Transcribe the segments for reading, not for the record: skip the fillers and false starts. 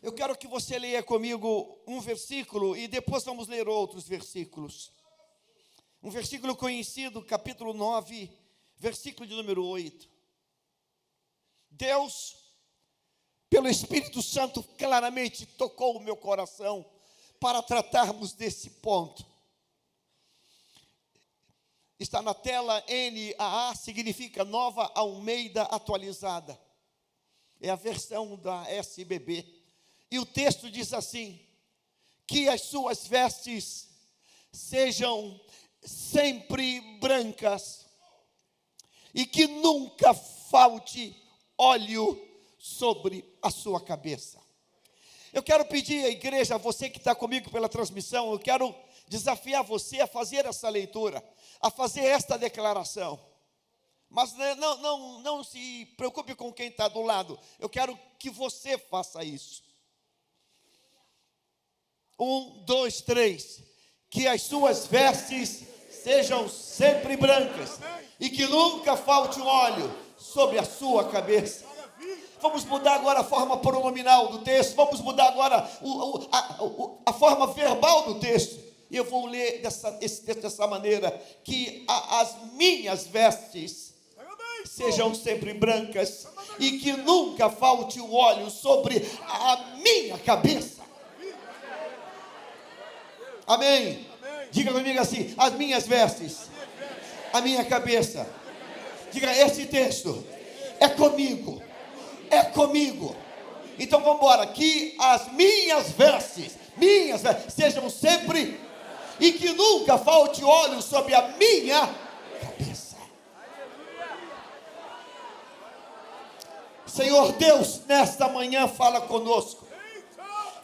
Eu quero que você leia comigo um versículo e depois vamos ler outros versículos. Um versículo conhecido, capítulo 9, versículo de número 8. Deus, pelo Espírito Santo, claramente tocou o meu coração para tratarmos desse ponto. Está na tela, NAA significa Nova Almeida Atualizada. É a versão da SBB. E o texto diz assim: que as suas vestes sejam sempre brancas e que nunca falte óleo sobre a sua cabeça. Eu quero pedir à igreja, a você que está comigo pela transmissão, eu quero desafiar você a fazer essa leitura, a fazer esta declaração. Mas não se preocupe com quem está do lado, eu quero que você faça isso. 1, 2, 3. Que as suas vestes sejam sempre brancas e que nunca falte óleo sobre a sua cabeça. Vamos mudar agora a forma pronominal do texto, vamos mudar agora a forma verbal do texto. E eu vou ler esse texto dessa maneira: que as minhas vestes sejam sempre brancas e que nunca falte o óleo sobre a minha cabeça. Amém? Diga comigo assim: as minhas vestes, a minha cabeça. Diga, esse texto é comigo, é comigo. Então vamos embora. Que as minhas vestes sejam sempre, e que nunca falte óleo sobre a minha cabeça. Senhor Deus, nesta manhã fala conosco.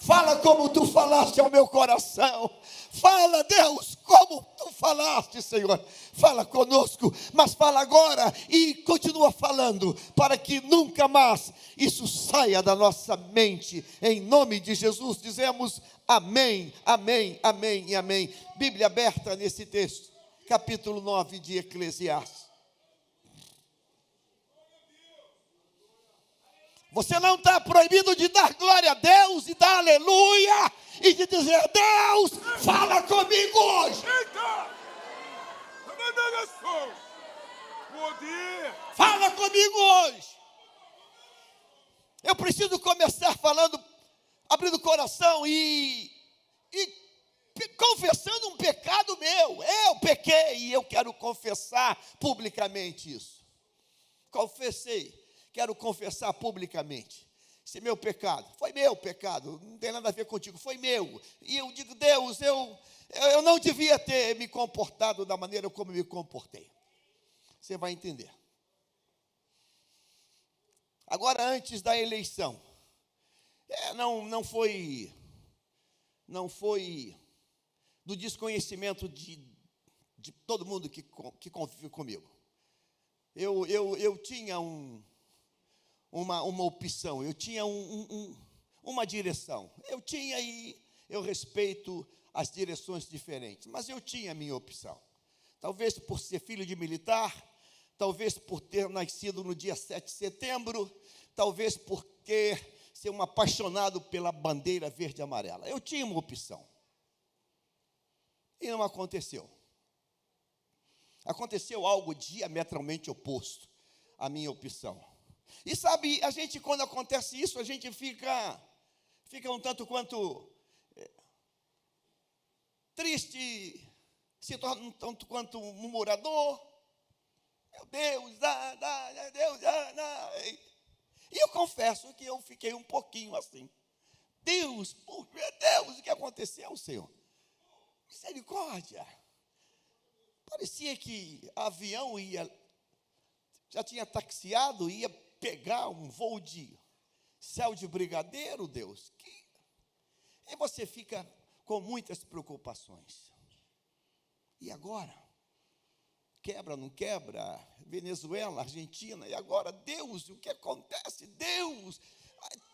Fala como tu falaste ao meu coração. Fala, Deus, como tu falaste, Senhor. Fala conosco, mas fala agora e continua falando, para que nunca mais isso saia da nossa mente. Em nome de Jesus, dizemos amém, amém, amém e amém. Bíblia aberta nesse texto, capítulo 9 de Eclesiastes. Você não está proibido de dar glória a Deus e dar aleluia e de dizer: Deus, fala comigo hoje. Fala comigo hoje. Eu preciso começar falando, abrindo o coração e confessando um pecado meu. Eu pequei e eu quero confessar publicamente isso. Confessei. Quero confessar publicamente. Esse meu pecado, foi meu pecado, não tem nada a ver contigo, foi meu. E eu digo: Deus, eu não devia ter me comportado da maneira como me comportei. Você vai entender. Agora, antes da eleição, não foi do desconhecimento de todo mundo que convive comigo. Eu tinha uma opção, eu tinha uma direção. E eu respeito as direções diferentes, mas eu tinha a minha opção. Talvez por ser filho de militar, talvez por ter nascido no dia 7 de setembro, talvez por ser um apaixonado pela bandeira verde e amarela. Eu tinha uma opção. E não aconteceu. Aconteceu algo diametralmente oposto à minha opção. E sabe, a gente, quando acontece isso, a gente fica um tanto quanto triste, se torna um tanto quanto murmurador. Meu Deus, Deus, E eu confesso que eu fiquei um pouquinho assim. Deus, meu Deus, o que aconteceu, Senhor? Misericórdia. Parecia que avião já tinha taxiado, ia pegar um voo de céu de brigadeiro, Deus. E você fica com muitas preocupações. E agora? Quebra, não quebra? Venezuela, Argentina, e agora? Deus, o que acontece? Deus,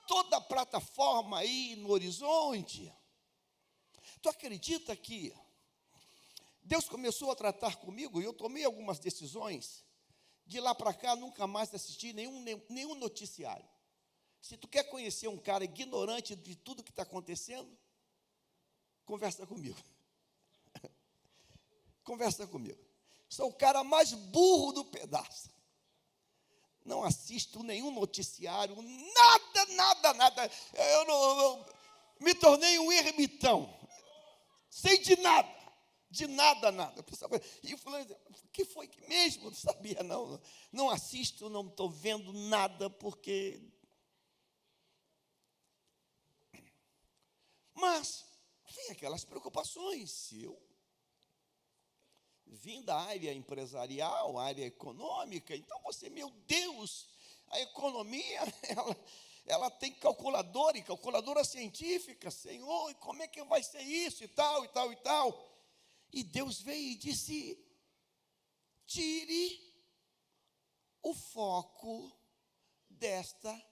toda a plataforma aí no horizonte. Tu acredita que Deus começou a tratar comigo e eu tomei algumas decisões. De lá para cá, nunca mais assisti nenhum noticiário. Se tu quer conhecer um cara ignorante de tudo que está acontecendo, conversa comigo. Conversa comigo. Sou o cara mais burro do pedaço. Não assisto nenhum noticiário, nada. Eu me tornei um ermitão. Sei de nada. E o fulano, o que foi que mesmo? Não sabia, não. Não assisto, não estou vendo nada, porque... Mas, vem aquelas preocupações. Se eu vim da área empresarial, área econômica, então você, meu Deus, a economia, ela tem calculadora e calculadora científica, Senhor, e como é que vai ser isso e tal. E Deus veio e disse: tire o foco desta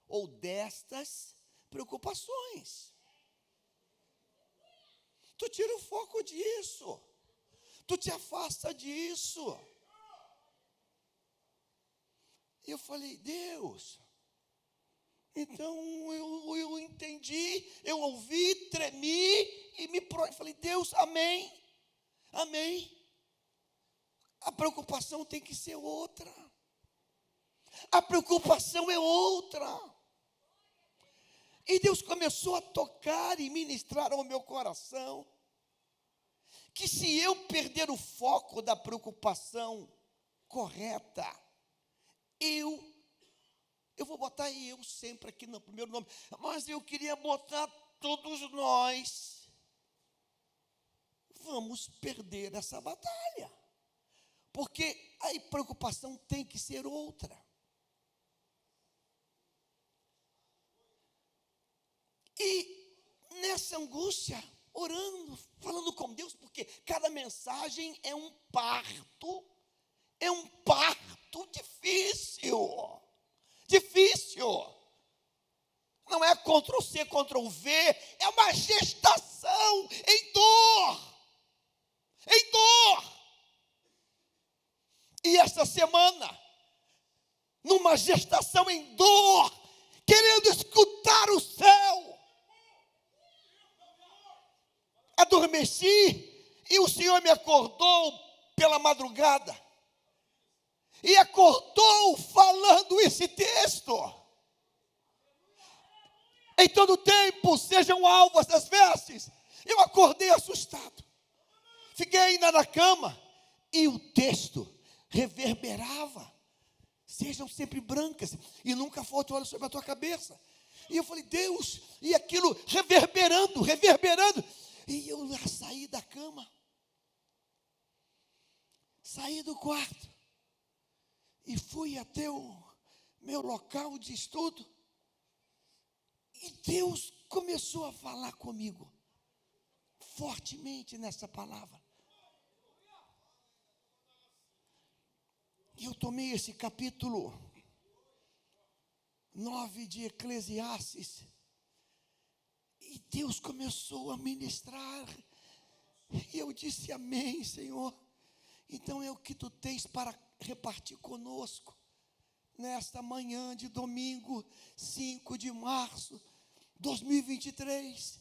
ou destas preocupações. Tu tira o foco disso. Tu te afasta disso. E eu falei: Deus, então eu entendi, eu ouvi, tremi e falei: Deus, amém. A preocupação tem que ser outra. A preocupação é outra. E Deus começou a tocar e ministrar ao meu coração que se eu perder o foco da preocupação correta, eu vou botar eu sempre aqui no primeiro nome, mas eu queria botar todos nós, vamos perder essa batalha, porque a preocupação tem que ser outra. E nessa angústia, orando, falando com Deus, porque cada mensagem é um parto difícil. Não é Ctrl+C, Ctrl+V, é uma gestação em dor. E essa semana, numa gestação em dor, querendo escutar o céu, adormeci e o Senhor me acordou pela madrugada e acordou falando esse texto. Em todo tempo sejam alvas das vestes. Eu acordei assustado, fiquei ainda na cama e o texto reverberava: sejam sempre brancas e nunca falte óleo sobre a tua cabeça. E eu falei: Deus, e aquilo reverberando. E eu saí da cama, saí do quarto e fui até o meu local de estudo. E Deus começou a falar comigo fortemente nessa palavra. E eu tomei esse capítulo 9 de Eclesiastes. E Deus começou a ministrar. E eu disse: amém, Senhor. Então é o que tu tens para repartir conosco nesta manhã de domingo, 5 de março de 2023.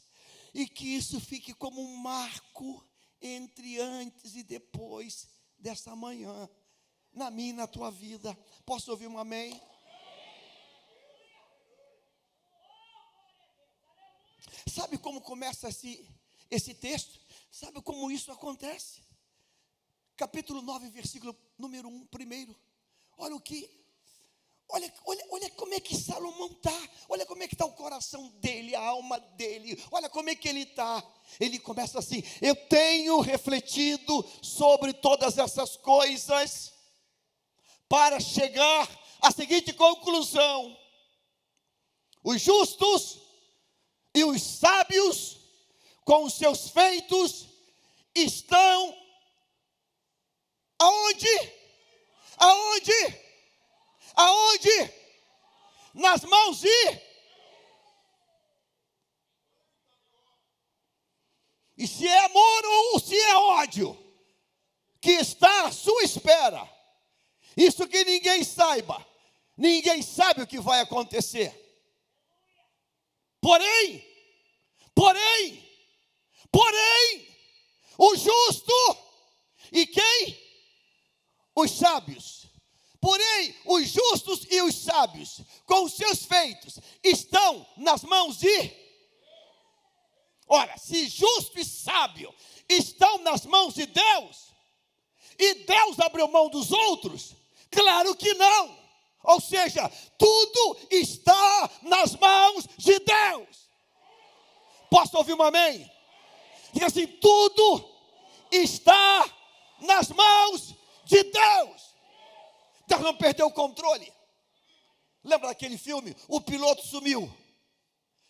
E que isso fique como um marco entre antes e depois dessa manhã, na minha e na tua vida. Posso ouvir um amém? Sabe como começa esse texto? Sabe como isso acontece? Capítulo 9, versículo número 1, primeiro. Olha como é que Salomão está. Olha como é que está o coração dele, a alma dele. Olha como é que ele está. Ele começa assim: eu tenho refletido sobre todas essas coisas para chegar à seguinte conclusão: os justos e os sábios, com os seus feitos, estão aonde? Nas mãos e se é amor ou se é ódio que está à sua espera. Isso que ninguém saiba. Ninguém sabe o que vai acontecer. Porém, o justo e quem? Os sábios. Porém, os justos e os sábios, com os seus feitos, estão nas mãos de... Ora, se justo e sábio estão nas mãos de Deus, e Deus abriu mão dos outros, claro que não. Ou seja, tudo está nas mãos de Deus. Posso ouvir um amém? Diga assim, tudo está nas mãos de Deus. Deus não perdeu o controle. Lembra daquele filme? O piloto sumiu.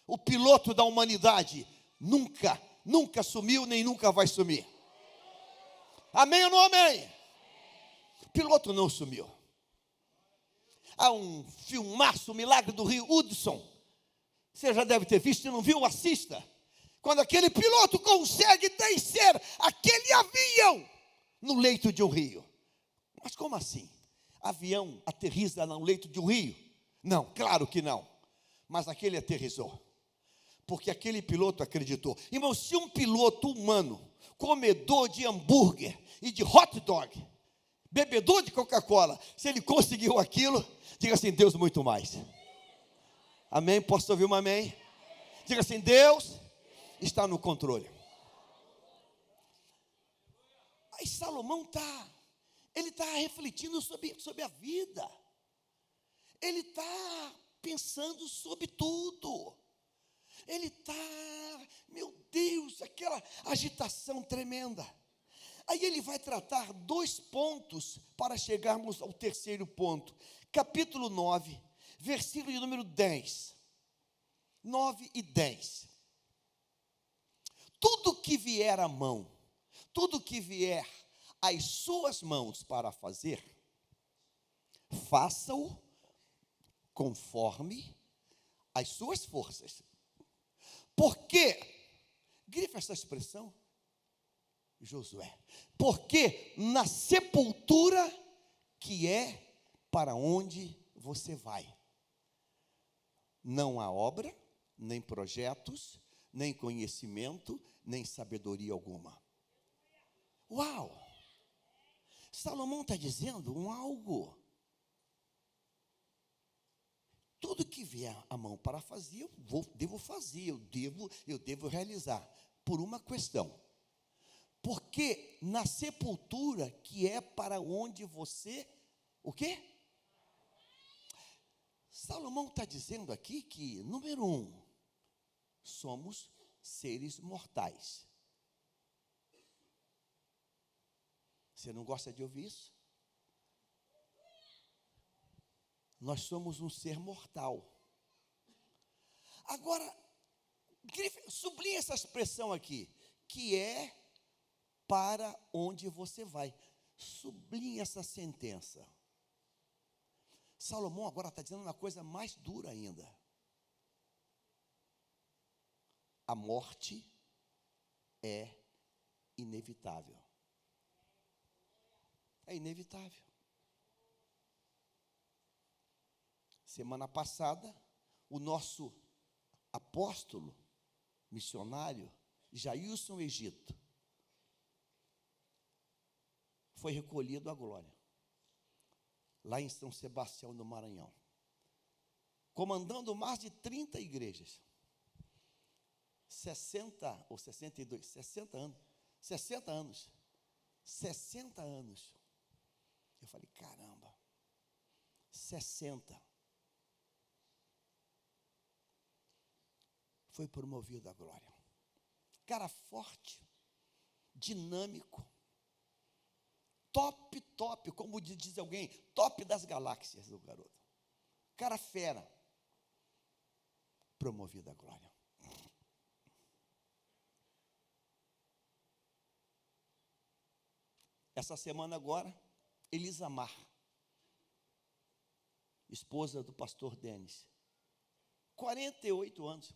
O piloto da humanidade nunca sumiu, nem nunca vai sumir. Amém ou não amém? O piloto não sumiu. Há um filmaço, o Milagre do Rio Hudson. Você já deve ter visto, se não viu, assista. Quando aquele piloto consegue descer aquele avião no leito de um rio. Mas como assim? Avião aterriza no leito de um rio? Não, claro que não. Mas aquele aterrissou. Porque aquele piloto acreditou. Irmão, se um piloto humano, comedor de hambúrguer e de hot dog, bebedor de Coca-Cola, se ele conseguiu aquilo, diga assim, Deus muito mais. Amém? Posso ouvir um amém? Diga assim, Deus está no controle. Aí Salomão ele está refletindo sobre a vida. Ele está pensando sobre tudo. Ele está, meu Deus, aquela agitação tremenda. Aí ele vai tratar 2 pontos para chegarmos ao terceiro ponto. Capítulo 9, versículo de número 10. 9 e 10. Tudo que vier à mão, tudo que vier às suas mãos para fazer, faça-o conforme as suas forças. Porque, grifa essa expressão, Josué, porque na sepultura que é para onde você vai, não há obra, nem projetos, nem conhecimento, nem sabedoria alguma. Uau! Salomão está dizendo algo. Tudo que vier à mão para fazer, devo fazer, eu devo realizar, por uma questão. Porque na sepultura que é para onde você, o quê? Salomão está dizendo aqui que, número 1, somos seres mortais. Você não gosta de ouvir isso? Nós somos um ser mortal. Agora, sublinhe essa expressão aqui, que é para onde você vai. Sublinhe essa sentença. Salomão agora está dizendo uma coisa mais dura ainda. A morte é inevitável. É inevitável. Semana passada, o nosso apóstolo, missionário, Jailson Egito, foi recolhido à glória, lá em São Sebastião do Maranhão, comandando mais de 30 igrejas, 60 ou 62, 60 anos, 60 anos, 60 anos. Eu falei, caramba, 60. Foi promovido à glória. Cara forte, dinâmico, top, como diz alguém, top das galáxias do garoto. Cara fera, promovido à glória. Essa semana agora, Elisamar, esposa do pastor Denis, 48 anos,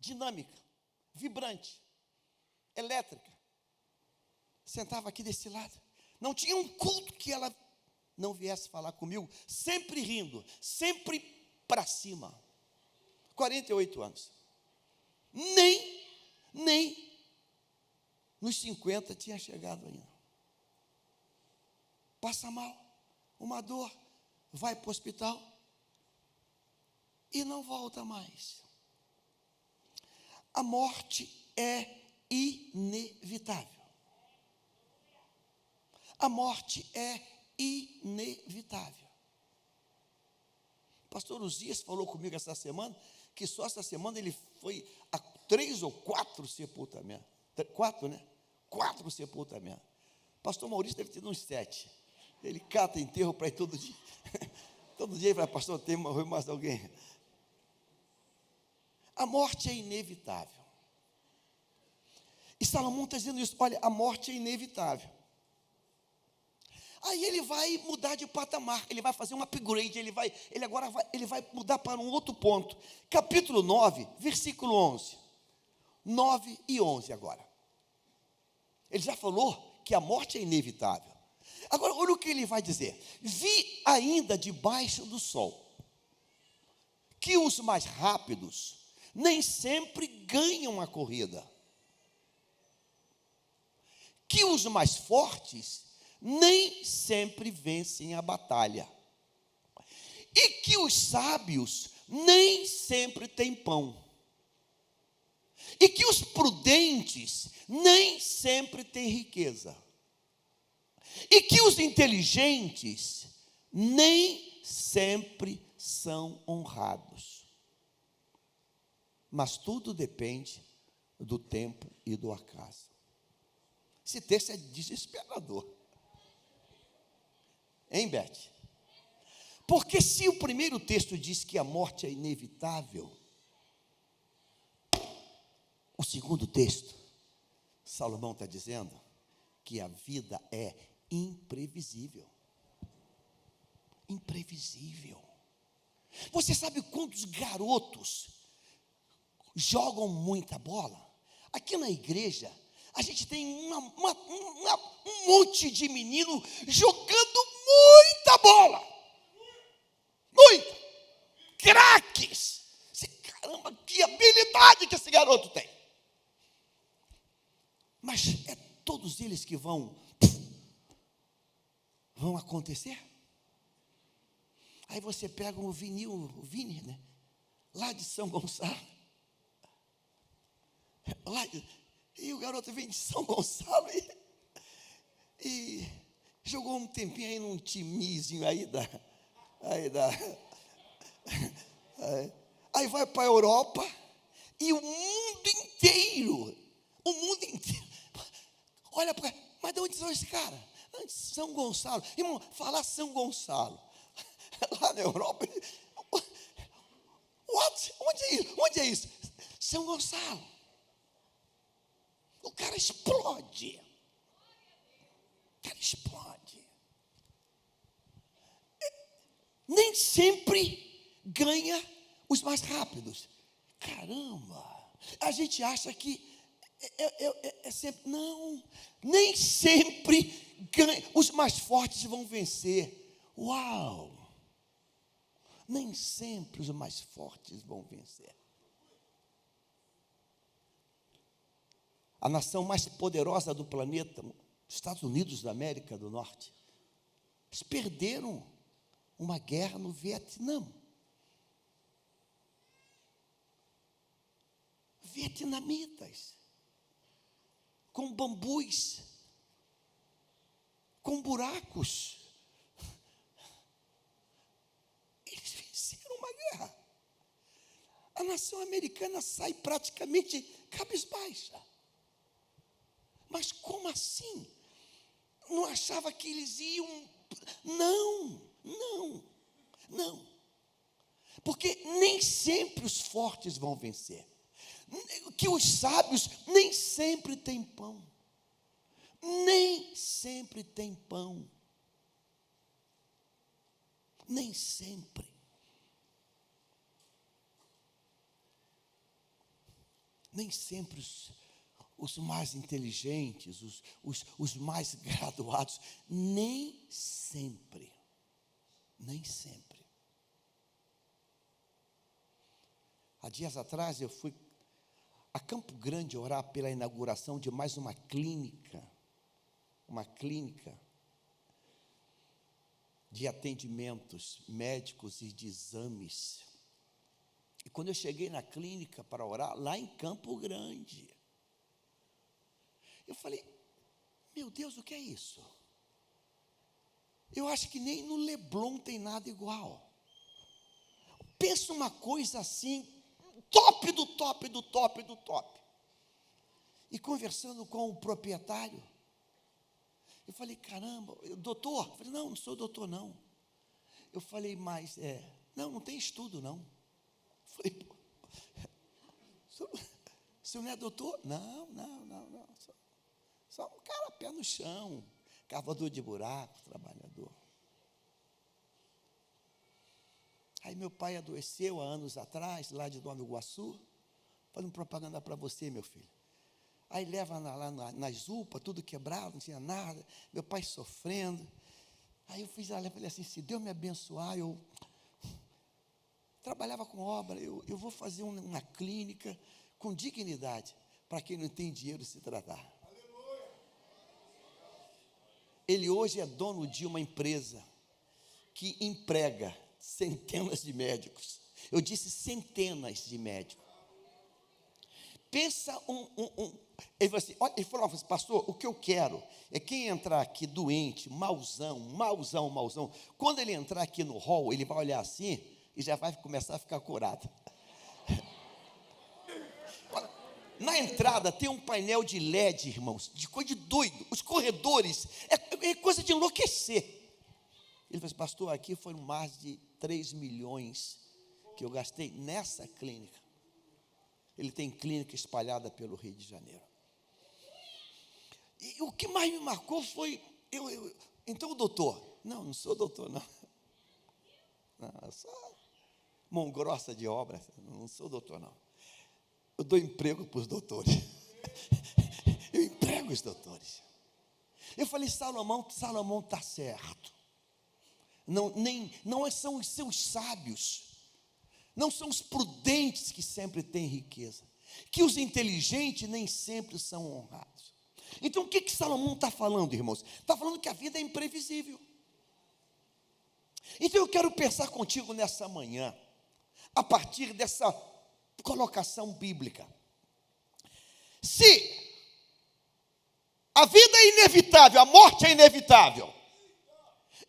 dinâmica, vibrante, elétrica, sentava aqui desse lado, não tinha um culto que ela não viesse falar comigo, sempre rindo, sempre para cima. 48 anos. Nem nos 50 tinha chegado ainda. Passa mal, uma dor, vai para o hospital e não volta mais. A morte é inevitável. A morte é inevitável. O pastor Uzias falou comigo essa semana, que só essa semana ele foi a 3 ou 4 sepultamentos. 4, né? 4 sepultamentos. O pastor Maurício deve ter uns 7. Ele cata enterro para ir todo dia. Todo dia ele vai, pastor, tem mais alguém. A morte é inevitável. E Salomão está dizendo isso, olha, a morte é inevitável. Aí ele vai mudar de patamar, ele vai fazer um upgrade, ele vai mudar para um outro ponto. Capítulo 9, versículo 11. 9 e 11 agora. Ele já falou que a morte é inevitável. Agora, olha o que ele vai dizer. Vi ainda debaixo do sol que os mais rápidos nem sempre ganham a corrida, que os mais fortes nem sempre vencem a batalha, e que os sábios nem sempre têm pão, e que os prudentes nem sempre têm riqueza, e que os inteligentes nem sempre são honrados. Mas tudo depende do tempo e do acaso. Esse texto é desesperador. Hein, Beth? Porque se o primeiro texto diz que a morte é inevitável, o segundo texto, Salomão está dizendo que a vida é imprevisível. Imprevisível. Você sabe quantos garotos jogam muita bola? Aqui na igreja, a gente tem um monte de menino jogando muita bola. Muita. Craques. Caramba, que habilidade que esse garoto tem. Mas é todos eles que vão acontecer? Aí você pega o Vini, né? Lá de São Gonçalo. E o garoto vem de São Gonçalo e jogou um tempinho aí num timezinho aí aí vai para a Europa e o mundo inteiro, olha para, mas de onde são esses caras? De São Gonçalo. Irmão, falar São Gonçalo lá na Europa, onde é isso? São Gonçalo. O cara explode. Nem sempre ganha os mais rápidos. Caramba, a gente acha que é sempre, não, nem sempre ganha, os mais fortes vão vencer. Uau, nem sempre os mais fortes vão vencer. A nação mais poderosa do planeta, Estados Unidos da América do Norte, eles perderam uma guerra no Vietnã. Vietnamitas, com bambus, com buracos. Eles venceram uma guerra. A nação americana sai praticamente cabisbaixa. Mas como assim? Não achava que eles iam? Não. Porque nem sempre os fortes vão vencer. Que os sábios nem sempre têm pão. Nem sempre tem pão. Nem sempre. Nem sempre os mais inteligentes, os mais graduados, nem sempre. há dias atrás eu fui a Campo Grande orar pela inauguração de mais uma clínica de atendimentos médicos e de exames. E quando eu cheguei na clínica para orar, lá em Campo Grande, eu falei, meu Deus, o que é isso? Eu acho que nem no Leblon tem nada igual. Pensa uma coisa assim, top do top do top do top. E conversando com o proprietário, eu falei, caramba, doutor? Eu falei, não sou doutor, não. Eu falei, mas não tem estudo, não. Eu falei, o senhor não é doutor? Não. Só um cara pé no chão, cavador de buraco, trabalhador. Aí meu pai adoeceu há anos atrás, lá de Nova Iguaçu, fazendo propaganda para você, meu filho. Aí leva lá nas UPA, tudo quebrado, não tinha nada, meu pai sofrendo. Aí eu falei assim, se Deus me abençoar, eu trabalhava com obra, eu vou fazer uma clínica com dignidade, para quem não tem dinheiro se tratar. Ele hoje é dono de uma empresa que emprega centenas de médicos. Eu disse centenas de médicos. Pensa ele falou assim, pastor, o que eu quero é quem entrar aqui doente, mauzão, quando ele entrar aqui no hall, ele vai olhar assim e já vai começar a ficar curado. Na entrada tem um painel de LED, irmãos, de coisa de doido. Os corredores, é coisa de enlouquecer. Ele falou assim, pastor, aqui foram mais de 3 milhões que eu gastei nessa clínica. Ele tem clínica espalhada pelo Rio de Janeiro. E o que mais me marcou foi, então o doutor, não sou doutor, não. Eu sou mão grossa de obra, não sou doutor, não. Eu dou emprego para os doutores. Eu emprego os doutores. Eu falei, Salomão está certo. Não são os seus sábios, não são os prudentes que sempre têm riqueza, que os inteligentes nem sempre são honrados. Então o que Salomão está falando, irmãos? Está falando que a vida é imprevisível. Então eu quero pensar contigo nessa manhã, a partir dessa colocação bíblica. Se a vida é inevitável, a morte é inevitável,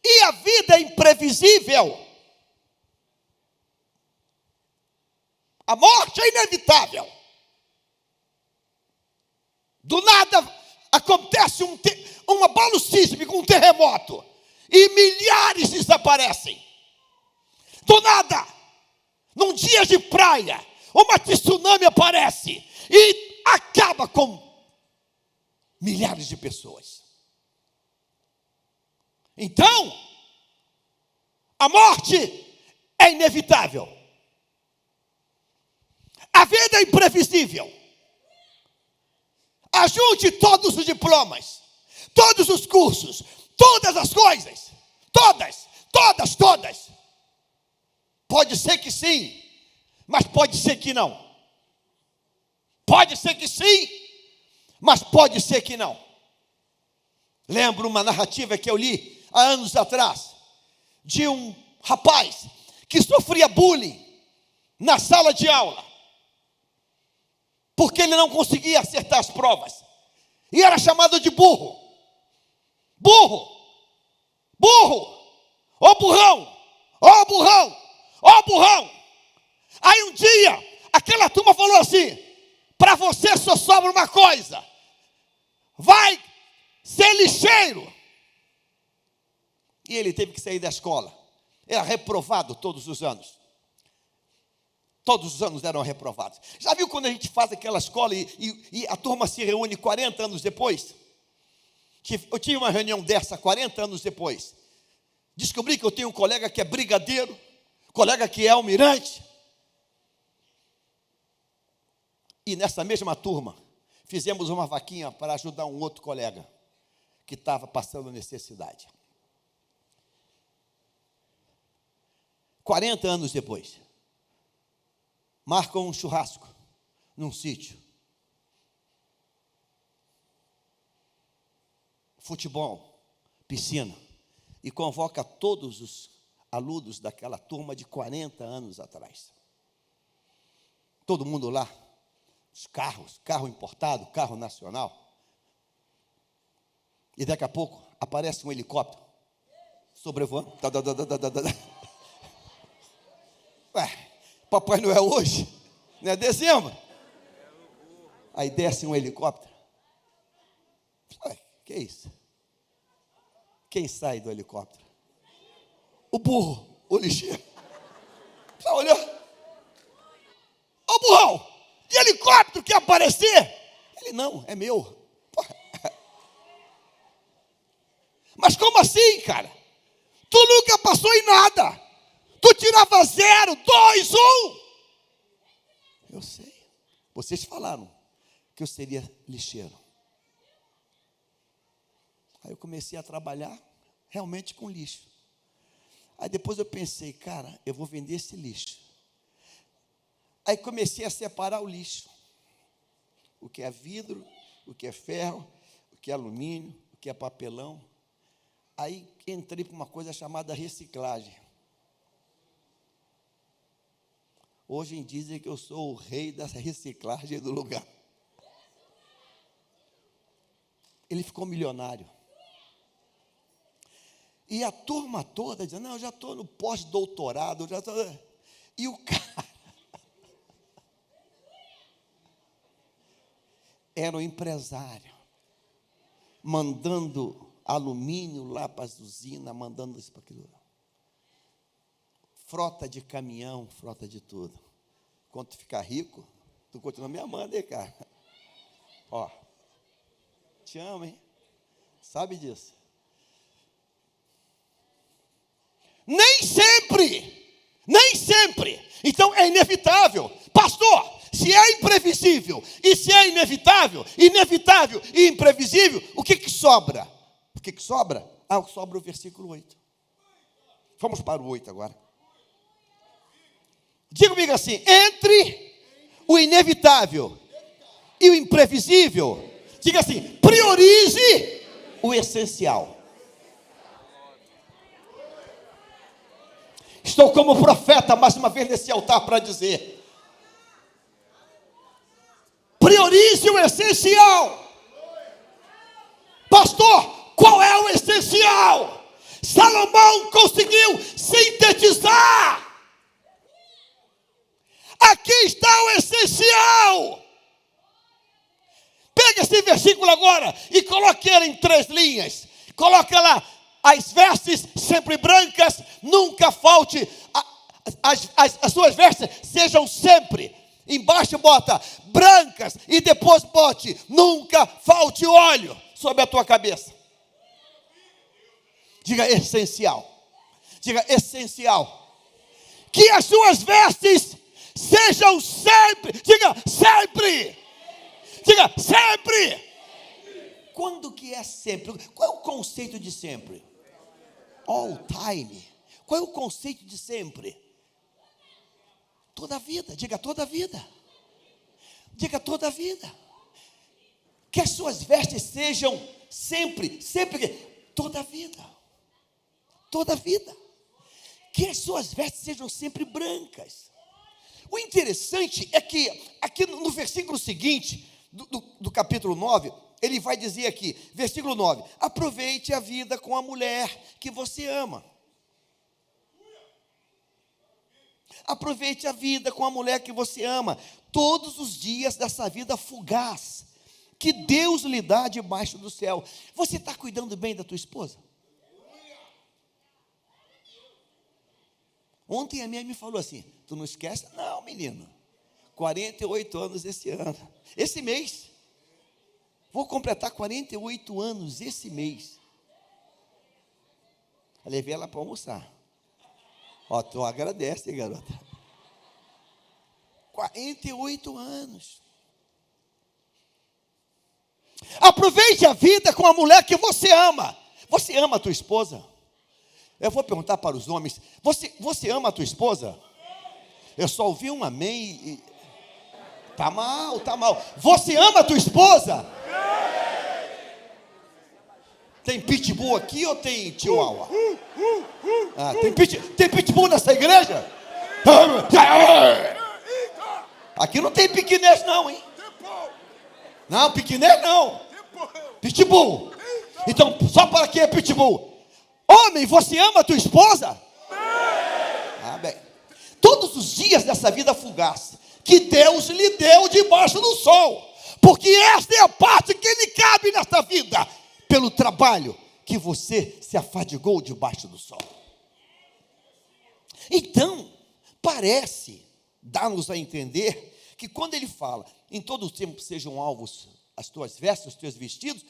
e a vida é imprevisível, a morte é inevitável. Do nada acontece um abalo sísmico, um terremoto, e milhares desaparecem. Do nada, num dia de praia, uma tsunami aparece e acaba com milhares de pessoas. Então, a morte é inevitável. A vida é imprevisível. Ajunte todos os diplomas, todos os cursos, todas as coisas, todas. Pode ser que sim, mas pode ser que não. Pode ser que sim, mas pode ser que não. Lembro uma narrativa que eu li há anos atrás, de um rapaz que sofria bullying na sala de aula, porque ele não conseguia acertar as provas, e era chamado de burro. Ô burrão. Aí um dia, aquela turma falou assim, para você só sobra uma coisa, vai ser lixeiro. E ele teve que sair da escola, era reprovado todos os anos. Todos os anos eram reprovados. Já viu quando a gente faz aquela escola e a turma se reúne 40 anos depois? Eu tive uma reunião dessa 40 anos depois. Descobri que eu tenho um colega que é brigadeiro, colega que é almirante. E nessa mesma turma, fizemos uma vaquinha para ajudar um outro colega que estava passando necessidade. 40 anos depois, marcam um churrasco num sítio. Futebol, piscina. E convoca todos os alunos daquela turma de 40 anos atrás. Todo mundo lá. Os carros, carro importado, carro nacional. E daqui a pouco aparece um helicóptero sobrevoando. Ué, Papai Noel hoje, não é dezembro? Aí desce um helicóptero. Ué, que é isso? Quem sai do helicóptero? O burro, o lixeiro. Já olhou? Ô burrão, de helicóptero quer aparecer? Ele, não, é meu. Mas como assim, cara? Tu nunca passou em nada. Tu tirava 0, 2, 1. Eu sei. Vocês falaram que eu seria lixeiro. Aí eu comecei a trabalhar realmente com lixo. Aí depois eu pensei, cara, eu vou vender esse lixo. Aí comecei a separar o lixo. O que é vidro, o que é ferro, o que é alumínio, o que é papelão. Aí entrei para uma coisa chamada reciclagem. Hoje dizem que eu sou o rei da reciclagem do lugar. Ele ficou milionário. E a turma toda dizendo, não, eu já estou no pós-doutorado, eu já estou... E o cara era um empresário, mandando alumínio lá para as usinas, mandando isso para aquilo. Frota de caminhão, frota de tudo. Quando tu ficar rico, tu continua me amando, hein, cara? Ó, te amo, hein? Sabe disso? Nem sempre. Então é inevitável. Pastor, se é imprevisível e se é inevitável e imprevisível, o que sobra? O que sobra? Sobra o versículo 8. Vamos para o 8 agora. Diga comigo assim, entre o inevitável e o imprevisível, diga assim, priorize o essencial. Estou como profeta mais uma vez nesse altar para dizer, priorize o essencial. Pastor, qual é o essencial? Salomão conseguiu sintetizar. Aqui está o essencial. Pega esse versículo agora e coloque ele em 3 linhas. Coloca lá, as vestes sempre brancas, nunca falte, as suas vestes sejam sempre. Embaixo bota brancas e depois bote, nunca falte óleo sobre a tua cabeça. Diga essencial. Diga essencial. Que as suas vestes sejam sempre. Diga sempre. Diga sempre. Quando que é sempre? Qual é o conceito de sempre? All time. Qual é o conceito de sempre? Toda a vida. Diga toda a vida. Diga toda a vida. Que as suas vestes sejam sempre, toda a vida. Toda a vida. Que as suas vestes sejam sempre brancas. O interessante é que aqui no versículo seguinte, do capítulo 9, ele vai dizer aqui, versículo 9, aproveite a vida com a mulher que você ama. Aproveite a vida com a mulher que você ama, todos os dias dessa vida fugaz, que Deus lhe dá debaixo do céu. Você está cuidando bem da tua esposa? Ontem a minha me falou assim, tu não esquece? Não, menino, 48 anos esse ano, esse mês, vou completar 48 anos esse mês. Eu levei ela para almoçar. Ó, tu agradece, garota. 48 anos. Aproveite a vida com a mulher que você ama. Você ama a tua esposa? Eu vou perguntar para os homens, você ama a tua esposa? Eu só ouvi um amém e... Tá mal, tá mal. Você ama a tua esposa? Tem pitbull aqui ou tem chihuahua? Ah, tem pitbull nessa igreja? Aqui não tem piquinês não, hein? Não, piquinês não. Pitbull. Então, só para que é pitbull? Homem, você ama a tua esposa? Ah, bem. Todos os dias dessa vida fugaz que Deus lhe deu debaixo do sol, porque esta é a parte que lhe cabe nesta vida, pelo trabalho que você se afadigou debaixo do sol. Então, parece dar-nos a entender que quando ele fala, em todo o tempo sejam alvos as tuas vestes, os teus vestidos,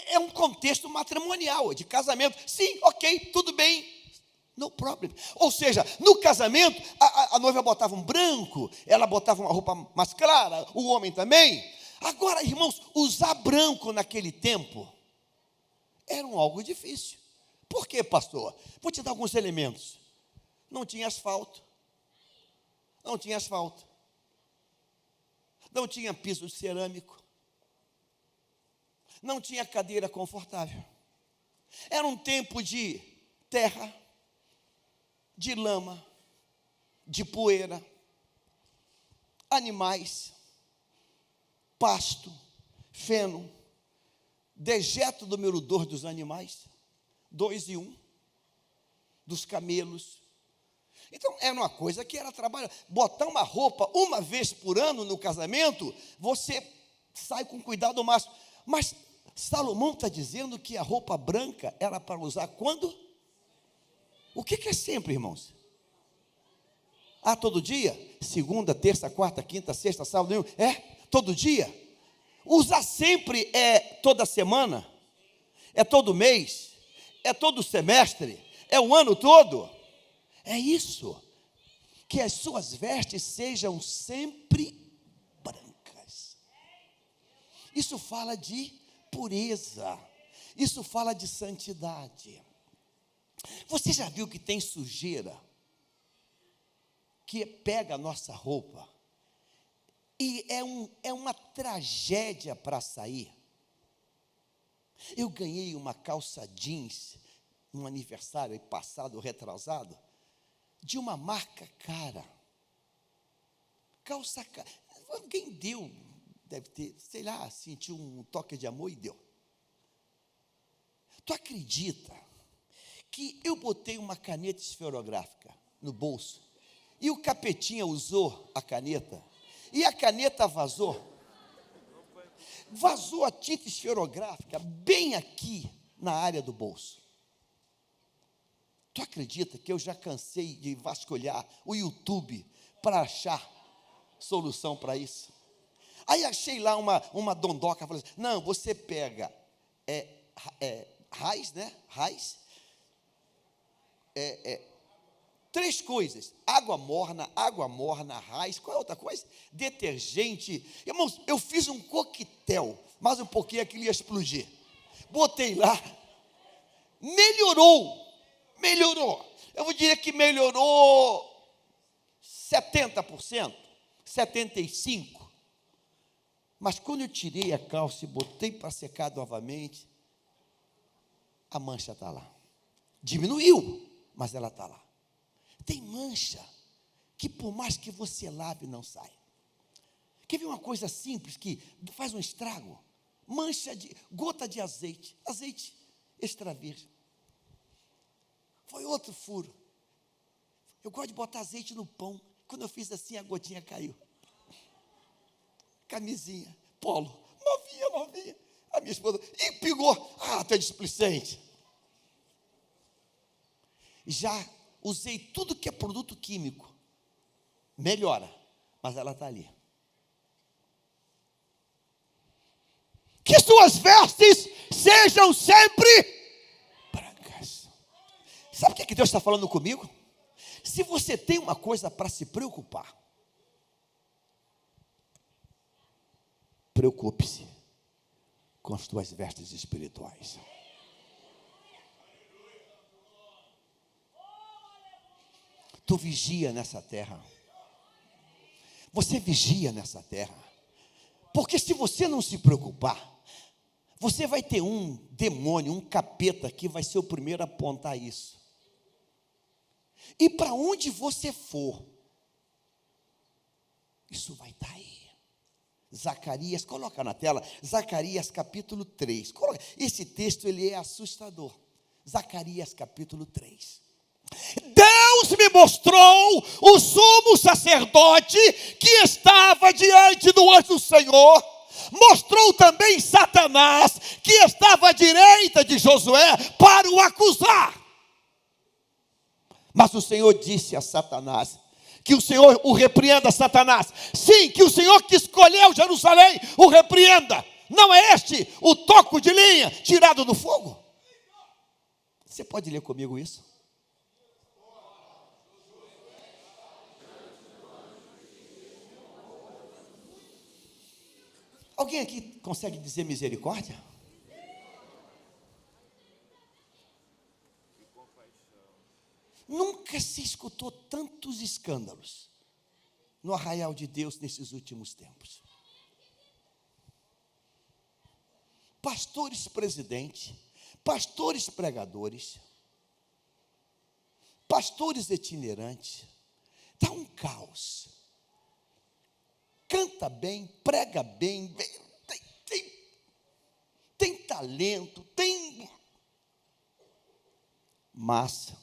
é um contexto matrimonial, de casamento. Sim, ok, tudo bem, no problem. Ou seja, no casamento, a noiva botava um branco, ela botava uma roupa mais clara, o homem também. Agora, irmãos, usar branco naquele tempo era algo difícil. Por quê, pastor? Vou te dar alguns elementos. Não tinha asfalto. Não tinha asfalto. Não tinha piso cerâmico. Não tinha cadeira confortável. Era um tempo de terra, de lama, de poeira, animais, pasto, feno, dejeto do merodor dos animais, 2 e 1, dos camelos. Então, era uma coisa que era trabalho. Botar uma roupa uma vez por ano no casamento, você sai com cuidado máximo. Mas Salomão está dizendo que a roupa branca era para usar quando? O que é sempre, irmãos? Ah, todo dia? Segunda, terça, quarta, quinta, sexta, sábado, domingo? É? Todo dia? Usar sempre é toda semana? É todo mês? É todo semestre? É o ano todo? É isso. Que as suas vestes sejam sempre brancas. Isso fala de pureza. Isso fala de santidade. Você já viu que tem sujeira que pega a nossa roupa e é uma tragédia para sair? Eu ganhei uma calça jeans num aniversário passado, retrasado, de uma marca cara. Calça cara. Alguém deu, deve ter, sei lá, sentiu um toque de amor e deu. Tu acredita que eu botei uma caneta esferográfica no bolso e o capetinha usou a caneta e a caneta vazou a tinta esferográfica bem aqui na área do bolso? Tu acredita que eu já cansei de vasculhar o YouTube para achar solução para isso? Aí achei lá uma dondoca, falei assim, não, você pega raiz, né? Raiz. 3 coisas: água morna, raiz, qual é a outra coisa? Detergente. Irmãos, eu fiz um coquetel, mas um pouquinho aquilo ia explodir. Botei lá, melhorou. Eu vou dizer que melhorou 70%, 75%. Mas quando eu tirei a calça e botei para secar novamente, a mancha está lá. Diminuiu, mas ela está lá. Tem mancha que por mais que você lave, não sai. Quer ver uma coisa simples que faz um estrago? Gota de azeite extra virgem. Foi outro furo. Eu gosto de botar azeite no pão. Quando eu fiz assim, a gotinha caiu. Camisinha, polo, novinha. A minha esposa, e pegou. Ah, tu é displicente. Já usei tudo que é produto químico. Melhora, mas ela está ali. Que suas vestes sejam sempre brancas. Sabe o que Deus está falando comigo? Se você tem uma coisa para se preocupar, preocupe-se com as tuas vestes espirituais. Tu vigia nessa terra. Você vigia nessa terra. Porque se você não se preocupar, você vai ter um demônio, um capeta que vai ser o primeiro a apontar isso. E para onde você for, isso vai estar aí. Zacarias, coloca na tela, Zacarias capítulo 3. Esse texto ele é assustador. Zacarias capítulo 3. Deus me mostrou o sumo sacerdote que estava diante do anjo do Senhor. Mostrou também Satanás, que estava à direita de Josué, para o acusar. Mas o Senhor disse a Satanás, que o Senhor o repreenda, Satanás. Sim, que o Senhor que escolheu Jerusalém o repreenda. Não é este o toco de linha tirado do fogo? Você pode ler comigo isso? Alguém aqui consegue dizer misericórdia? Nunca se escutou tantos escândalos no arraial de Deus nesses últimos tempos. Pastores presidentes, pastores pregadores, pastores itinerantes. Está um caos. Canta bem, prega bem, tem talento, mas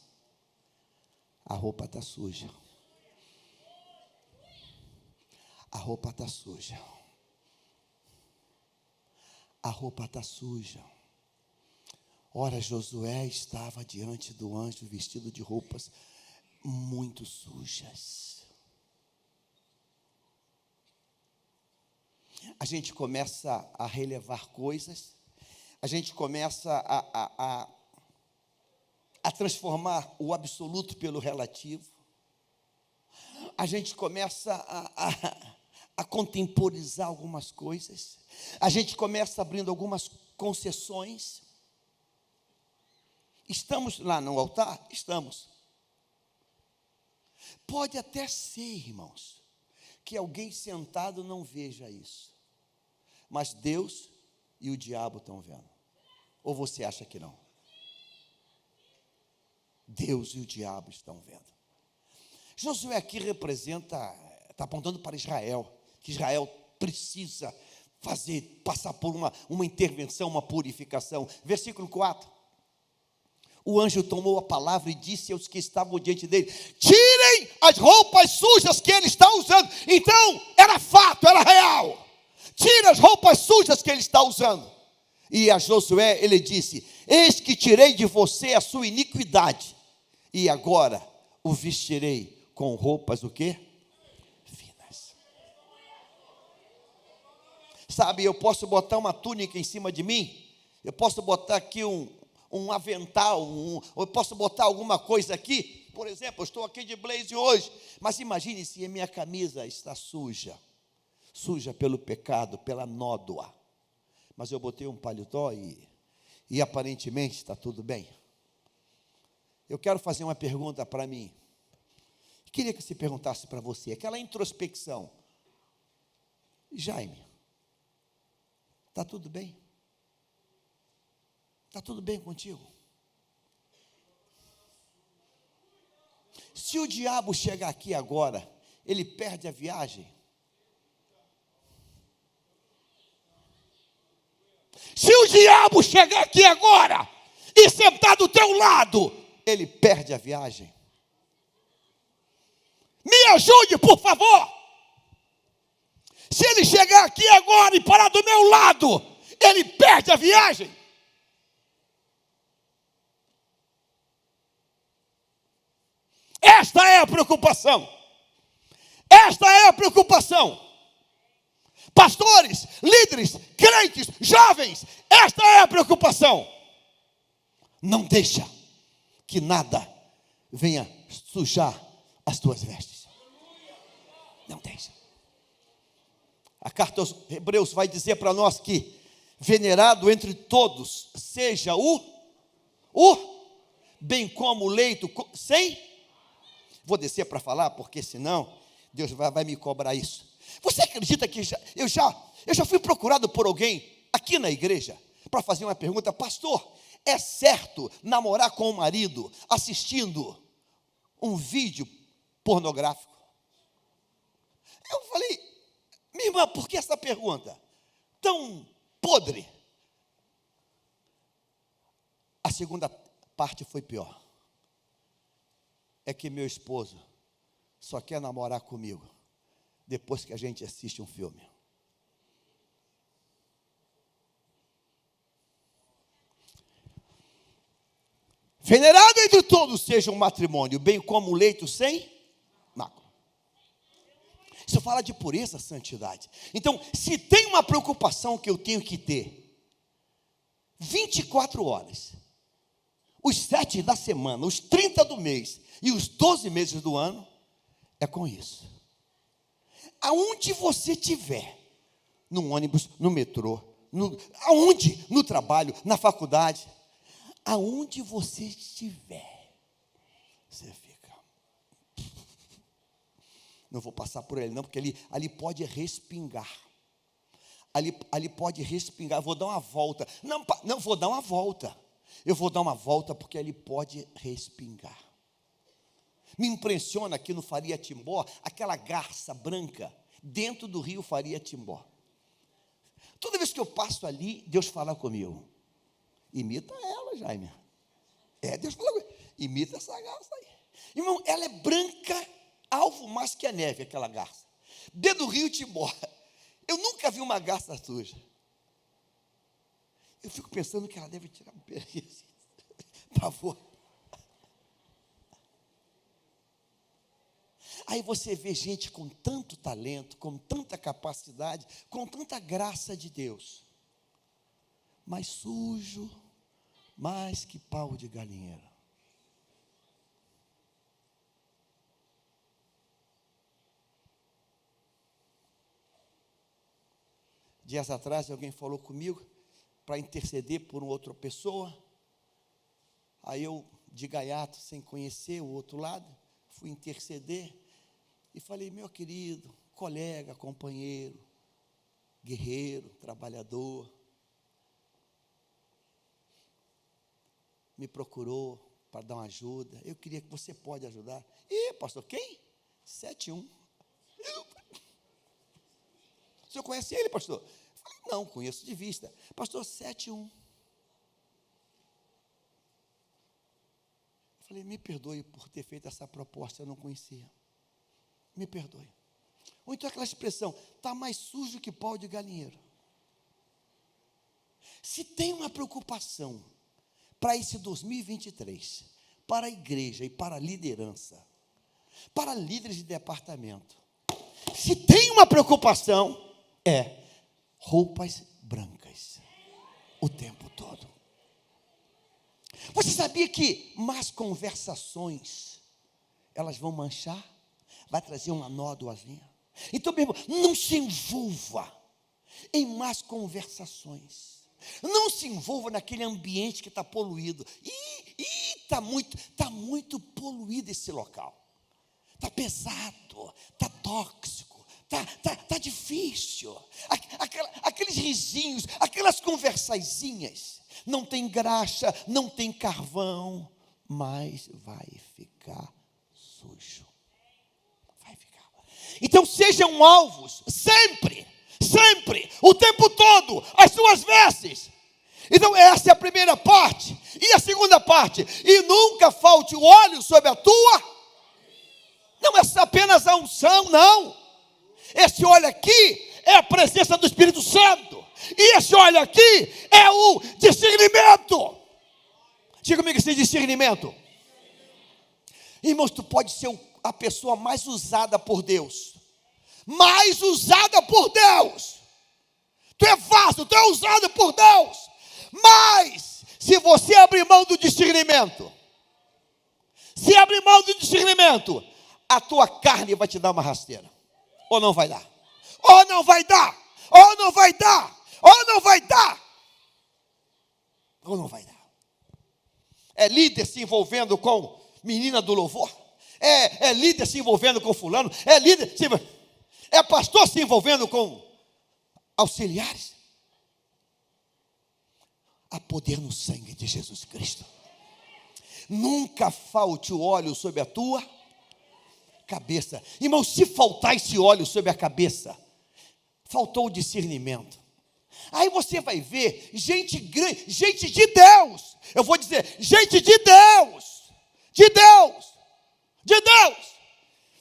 a roupa está suja. A roupa está suja. A roupa está suja. Ora, Josué estava diante do anjo vestido de roupas muito sujas. A gente começa a relevar coisas, a gente começa a transformar o absoluto pelo relativo, a gente começa a contemporizar algumas coisas, a gente começa abrindo algumas concessões. Estamos lá no altar? Estamos. Pode até ser, irmãos, que alguém sentado não veja isso, mas Deus e o diabo estão vendo. Ou você acha que não? Deus e o diabo estão vendo. Josué aqui representa, está apontando para Israel, que Israel precisa passar por uma intervenção, uma purificação. Versículo 4. O anjo tomou a palavra e disse aos que estavam diante dele: tirem as roupas sujas que ele está usando. Então, era fato, era real. Tira as roupas sujas que ele está usando. E a Josué ele disse: eis que tirei de você a sua iniquidade, e agora o vestirei com roupas o quê? Finas. Sabe, eu posso botar uma túnica em cima de mim, eu posso botar aqui um avental, eu posso botar alguma coisa aqui. Por exemplo, eu estou aqui de blazer hoje, mas imagine se a minha camisa está suja pelo pecado, pela nódoa. Mas eu botei um paletó e aparentemente está tudo bem. Eu quero fazer uma pergunta para mim. Queria que você perguntasse para você, aquela introspecção. Jaime, está tudo bem? Está tudo bem contigo? Se o diabo chegar aqui agora, ele perde a viagem? Se o diabo chegar aqui agora e sentar do teu lado, ele perde a viagem? Me ajude, por favor. Se ele chegar aqui agora e parar do meu lado, ele perde a viagem? Esta é a preocupação. Esta é a preocupação. Pastores, líderes, crentes, jovens, esta é a preocupação. Não deixa que nada venha sujar as tuas vestes. Não deixa. A carta aos Hebreus vai dizer para nós que venerado entre todos seja o bem como o leito sem. Vou descer para falar, porque senão Deus vai me cobrar isso. Você acredita que eu já fui procurado por alguém aqui na igreja para fazer uma pergunta: pastor, é certo namorar com o marido assistindo um vídeo pornográfico? Eu falei: minha irmã, por que essa pergunta tão podre? A segunda parte foi pior. É que meu esposo só quer namorar comigo depois que a gente assiste um filme. Venerado entre todos seja um matrimônio, bem como o leito sem mácula. Isso fala de pureza, santidade. Então, se tem uma preocupação que eu tenho que ter 24 horas, os 7 da semana, os 30 do mês e os 12 meses do ano, é com isso. Aonde você estiver, no ônibus, no metrô, aonde? No trabalho, na faculdade, aonde você estiver, você fica. Não vou passar por ele não, porque ali pode respingar. Ali pode respingar. Eu vou dar uma volta. Não vou dar uma volta. Eu vou dar uma volta porque ali pode respingar. Me impressiona aqui no Faria Timbó, aquela garça branca dentro do rio Faria Timbó. Toda vez que eu passo ali, Deus fala comigo: imita ela, Jaime. Deus fala comigo: imita essa garça aí. Irmão, ela é branca, alvo mais que a neve, aquela garça. Dentro do rio Timbó. Eu nunca vi uma garça suja. Eu fico pensando que ela deve tirar um pé assim. Por favor. Aí você vê gente com tanto talento, com tanta capacidade, com tanta graça de Deus, mas sujo, mais que pau de galinheiro. Dias atrás alguém falou comigo para interceder por uma outra pessoa. Aí eu, de gaiato, sem conhecer o outro lado, fui interceder e falei: meu querido, colega, companheiro, guerreiro, trabalhador, me procurou para dar uma ajuda. Eu queria que você pode ajudar. E pastor, quem? 71. O senhor conhece ele, pastor? Eu falei: não, conheço de vista. Pastor, 71. Eu falei: me perdoe por ter feito essa proposta, eu não conhecia. Me perdoe. Ou então aquela expressão: está mais sujo que pau de galinheiro. Se tem uma preocupação para esse 2023, para a igreja e para a liderança, para líderes de departamento, se tem uma preocupação, é roupas brancas o tempo todo. Você sabia que más conversações, elas vão manchar? Vai trazer uma nódoazinha? Então, meu irmão, não se envolva em más conversações. Não se envolva naquele ambiente que está poluído. Está muito poluído esse local. Está pesado, está tóxico, está difícil. Aqueles risinhos, aquelas conversazinhas, não tem graxa, não tem carvão, mas vai ficar sujo. Vai ficar. Então sejam alvos, sempre, o tempo todo, as suas vestes. Então essa é a primeira parte. E a segunda parte: e nunca falte o óleo sobre a tua. Não é apenas a unção, não. Esse óleo aqui é a presença do Espírito Santo. E esse óleo aqui é o discernimento. Diga comigo esse discernimento. Irmãos, tu pode ser a pessoa mais usada por Deus. Mais usada por Deus. Tu é vaso, tu é usado por Deus. Mas, se você abrir mão do discernimento, a tua carne vai te dar uma rasteira. Ou não vai dar? Ou não vai dar? Ou não vai dar? Ou não vai dar? Ou não vai dar? É líder se envolvendo com menina do louvor. É líder se envolvendo com fulano, é pastor se envolvendo com auxiliares. Há poder no sangue de Jesus Cristo. Nunca falte o óleo sobre a tua cabeça. Irmão, se faltar esse óleo sobre a cabeça, faltou o discernimento. Aí você vai ver gente grande, gente de Deus. Eu vou dizer, gente de Deus. De Deus. De Deus.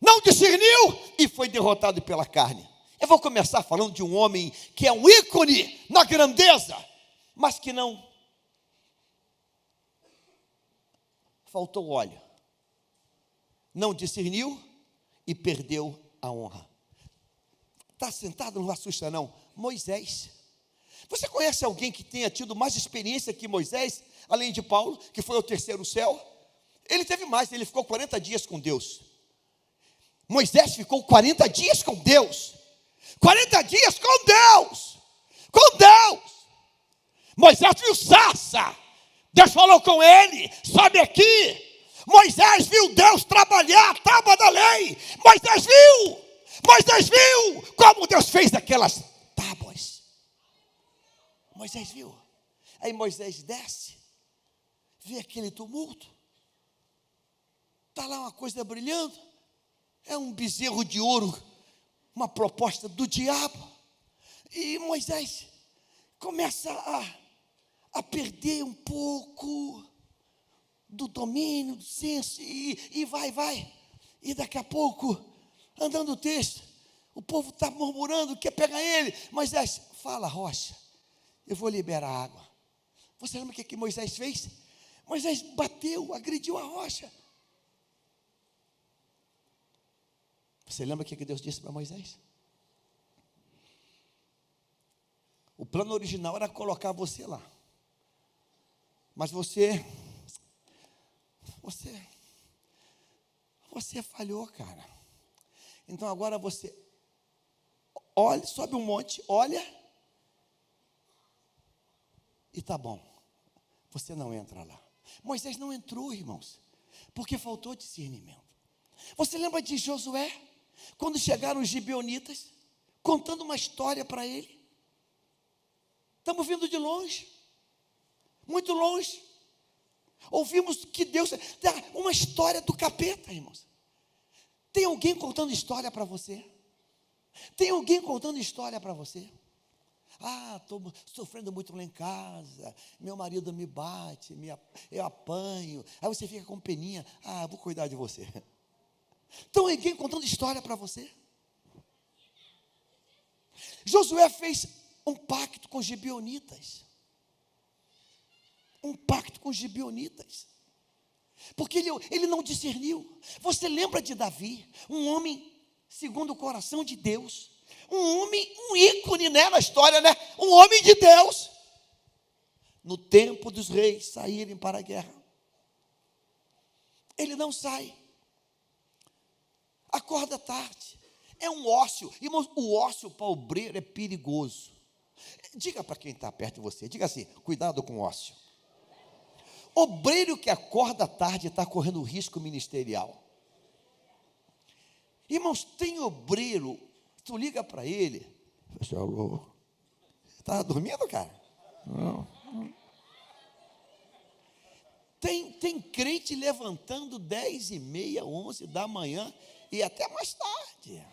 Não discerniu e foi derrotado pela carne. Eu vou começar falando de um homem que é um ícone na grandeza, mas que não faltou óleo, não discerniu e perdeu a honra. Está sentado, não assusta não. Moisés. Você conhece alguém que tenha tido mais experiência que Moisés, além de Paulo, que foi ao terceiro céu? Ele teve mais, ele ficou 40 dias com Deus. Moisés ficou 40 dias com Deus. 40 dias com Deus. Com Deus. Moisés viu sarça. Deus falou com ele, sobe aqui. Moisés viu Deus trabalhar, tábua da lei. Moisés viu como Deus fez aquelas tábuas. Moisés viu. Aí Moisés desce, vê aquele tumulto. Está lá uma coisa brilhando. É um bezerro de ouro, uma proposta do diabo. E Moisés começa a perder um pouco do domínio, do senso, e vai. E daqui a pouco, andando o texto, o povo está murmurando, quer pegar ele. Moisés, fala, rocha, eu vou liberar a água. Você lembra o que Moisés fez? Moisés bateu, agrediu a rocha. Você lembra o que Deus disse para Moisés? O plano original era colocar você lá. Mas você falhou, cara. Então agora você olha, sobe um monte, olha, e tá bom. Você não entra lá. Moisés não entrou, irmãos, porque faltou discernimento. Você lembra de Josué? Quando chegaram os gibeonitas, contando uma história para ele. Estamos vindo de longe, muito longe. Ouvimos que Deus dá uma história do capeta, irmãos. Tem alguém contando história para você? Tem alguém contando história para você? Estou sofrendo muito lá em casa, meu marido me bate, eu apanho. Aí você fica com peninha, vou cuidar de você. Então alguém contando história para você? Josué fez um pacto com os gibeonitas. Um pacto com os gibeonitas. Porque ele não discerniu. Você lembra de Davi? Um homem segundo o coração de Deus. Um homem, um ícone, né, na história, né? Um homem de Deus. No tempo dos reis saírem para a guerra. Ele não sai. Acorda tarde. É um ócio. Irmãos, o ócio para o obreiro é perigoso. Diga para quem está perto de você. Diga assim, cuidado com o ócio. Obreiro que acorda tarde está correndo risco ministerial. Irmãos, tem obreiro, tu liga para ele. Está dormindo, cara? Não. Tem crente levantando 10h30, 11 da manhã e até mais tarde.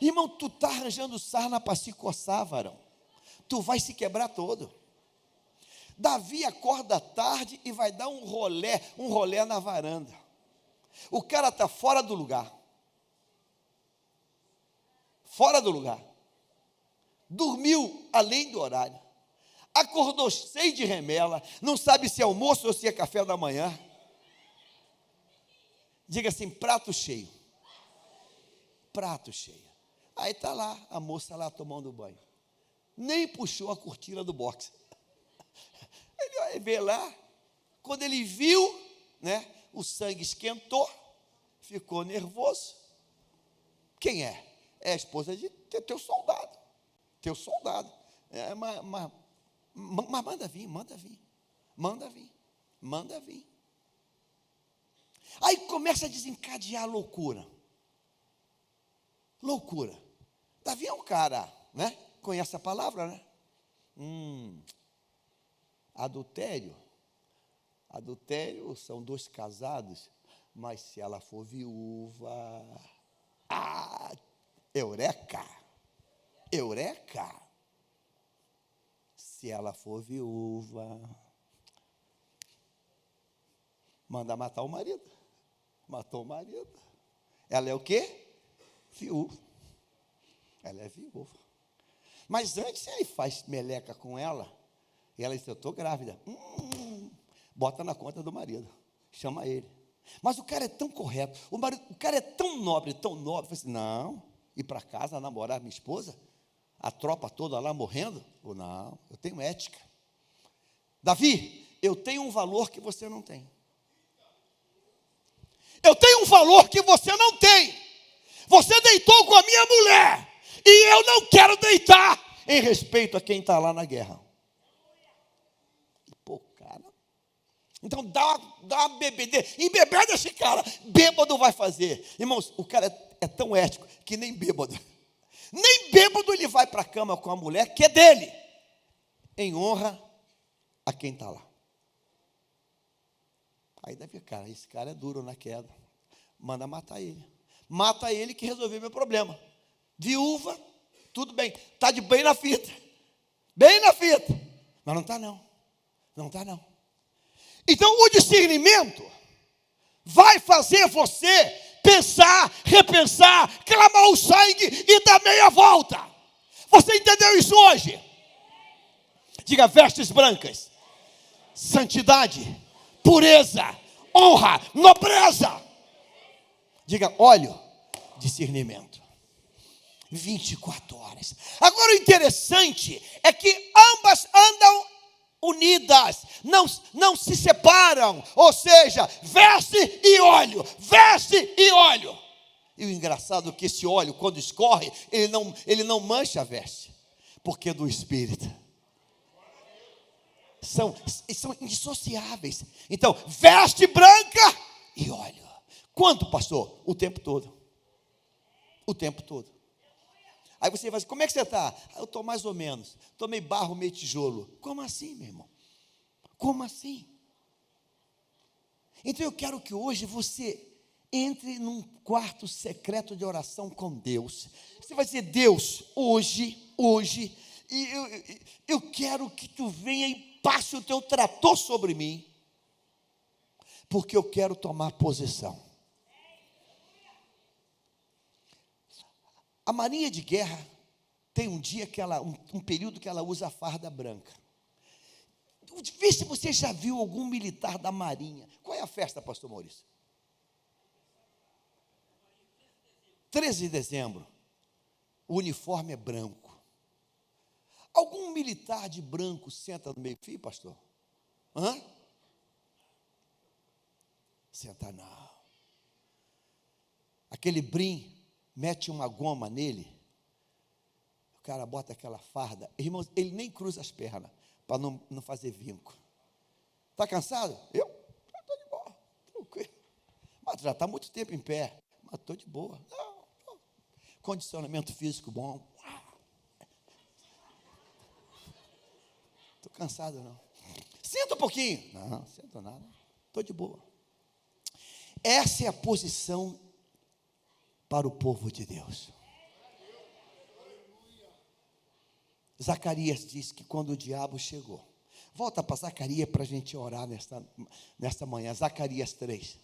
Irmão, tu está arranjando sarna para se coçar, varão. Tu vai se quebrar todo. Davi acorda tarde e vai dar um rolé na varanda. O cara está fora do lugar. Fora do lugar. Dormiu além do horário. Acordou cheio de remela. Não sabe se é almoço ou se é café da manhã. Diga assim, prato cheio. Prato cheio. Aí está lá, a moça lá tomando banho. Nem puxou a cortina do boxe. Ele vê lá, quando ele viu, né, o sangue esquentou, ficou nervoso. Quem é? É a esposa de teu soldado. Teu soldado. Mas manda vir. Aí começa a desencadear a loucura. Loucura. Davi é um cara, né? Conhece a palavra, né? Adultério. Adultério são dois casados, mas se ela for viúva, eureka! Eureka! Se ela for viúva, manda matar o marido. Matou o marido. Ela é o quê? Viúva. Ela é viúva. Mas antes ele faz meleca com ela, e ela diz: eu estou grávida. Bota na conta do marido. Chama ele. Mas o cara é tão correto, o cara é tão nobre, fala assim: não, ir para casa namorar minha esposa, a tropa toda lá morrendo? Ou não, eu tenho ética. Davi, eu tenho um valor que você não tem. Eu tenho um valor que você não tem. Você deitou com a minha mulher, e eu não quero deitar, em respeito a quem está lá na guerra. Pô, cara. Então dá uma bebedeira. E bebê desse cara, bêbado vai fazer. Irmãos, o cara é tão ético que nem bêbado. Nem bêbado ele vai para a cama com a mulher que é dele, em honra a quem está lá. Aí Davi, cara, esse cara é duro na queda. Manda matar ele. Mata ele que resolveu meu problema. Viúva, tudo bem. Está de bem na fita. Bem na fita. Mas não está não. Não está não. Então o discernimento vai fazer você pensar, repensar, clamar o sangue e dar meia volta. Você entendeu isso hoje? Diga: vestes brancas, santidade, pureza, honra, nobreza. Diga: óleo, discernimento. 24 horas. Agora o interessante é que ambas andam unidas, não se separam, ou seja, veste e óleo, veste e óleo. E o engraçado é que esse óleo, quando escorre, ele não mancha a veste, porque é do Espírito. São indissociáveis. Então, veste branca e óleo. Quanto, pastor? O tempo todo. O tempo todo. Aí você vai dizer: como é que você está? Eu estou mais ou menos. Estou meio barro, meio tijolo. Como assim, meu irmão? Como assim? Então eu quero que hoje você entre num quarto secreto de oração com Deus. Você vai dizer: Deus, hoje, eu quero que tu venha e passe o teu trator sobre mim, porque eu quero tomar posição. A marinha de guerra tem um dia que um período que ela usa a farda branca. Vê se você já viu algum militar da marinha. Qual é a festa, pastor Maurício? 13 de dezembro. O uniforme é branco. Algum militar de branco senta no meio-fio, pastor? Senta não. Aquele brim mete uma goma nele, o cara bota aquela farda, irmãos, ele nem cruza as pernas, para não fazer vinco. Está cansado? Eu estou de boa, tranquilo. Mas já está muito tempo em pé, mas estou de boa. Não. Condicionamento físico bom. Estou cansado não. Senta um pouquinho. Não, senta nada, estou de boa. Essa é a posição para o povo de Deus. Zacarias diz que quando o diabo chegou, volta para Zacarias para a gente orar nesta manhã, Zacarias 3,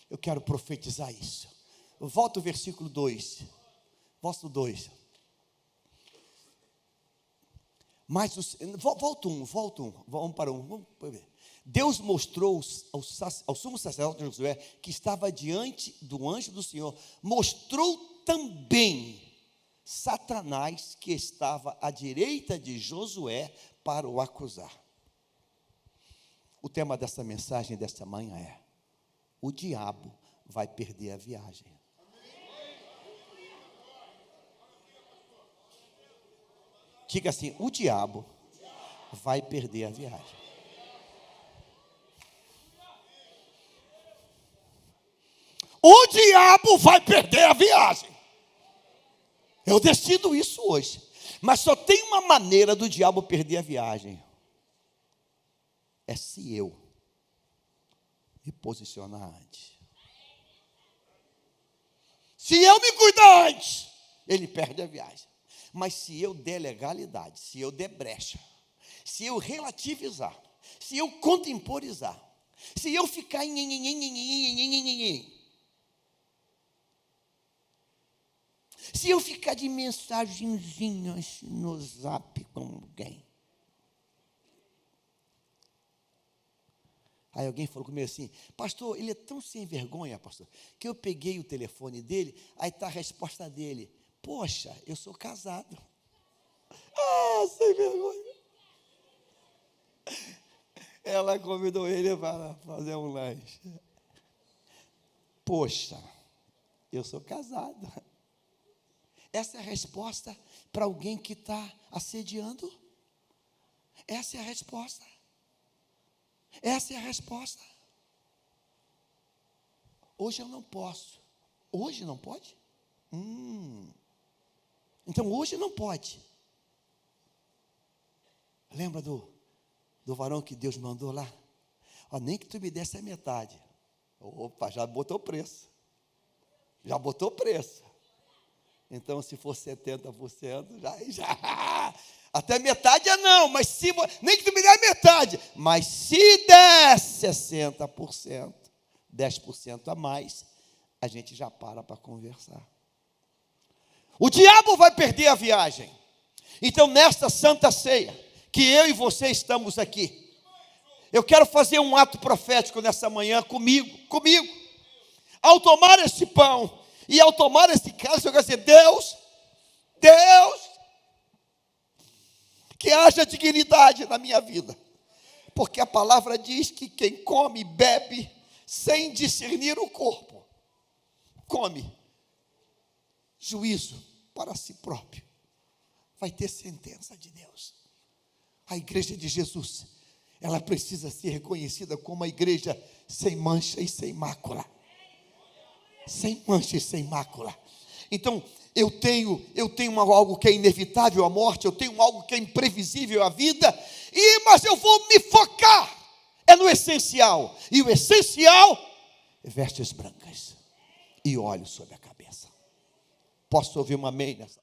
eu quero profetizar isso. Volta o versículo 2, verso 2, volta um, vamos para um, vamos ver. Deus mostrou ao sumo sacerdote Josué, que estava diante do anjo do Senhor, mostrou também Satanás, que estava à direita de Josué, para o acusar. O tema dessa mensagem desta manhã é: o diabo vai perder a viagem. Diga assim: o diabo vai perder a viagem. o diabo vai perder a viagem. Eu decido isso hoje. Mas só tem uma maneira do diabo perder a viagem. É se eu me posicionar antes. Se eu me cuidar antes, ele perde a viagem. Mas se eu der legalidade, se eu der brecha, se eu relativizar, se eu contemporizar, se eu ficar se eu ficar de mensagenzinhas no zap com alguém. Aí alguém falou comigo assim: pastor, ele é tão sem vergonha, pastor, que eu peguei o telefone dele, aí está a resposta dele: poxa, eu sou casado. Ah, sem vergonha. Ela convidou ele para fazer um lanche. Poxa, eu sou casado. Essa é a resposta para alguém que está assediando? Essa é a resposta. Essa é a resposta. Hoje eu não posso. Hoje não pode? Então hoje não pode. Lembra do varão que Deus mandou lá? Ó, nem que tu me desse a metade. Opa, já botou preço. Já botou preço. Então, se for 70%, já. Até metade não, mas se nem que tu me dê a metade, mas se der 60%, 10% a mais, a gente já para conversar. O diabo vai perder a viagem. Então, nesta santa ceia, que eu e você estamos aqui, eu quero fazer um ato profético nessa manhã comigo. Ao tomar esse pão e ao tomar esse cálice, eu quero dizer: Deus, que haja dignidade na minha vida, porque a palavra diz que quem come e bebe sem discernir o corpo, come juízo para si próprio, vai ter sentença de Deus. A igreja de Jesus, ela precisa ser reconhecida como a igreja sem mancha e sem mácula. Sem mancha e sem mácula. Então, eu tenho algo que é inevitável, a morte, eu tenho algo que é imprevisível, a vida, mas eu vou me focar no essencial, e o essencial é vestes brancas e óleo sobre a cabeça. Posso ouvir um amém nessa?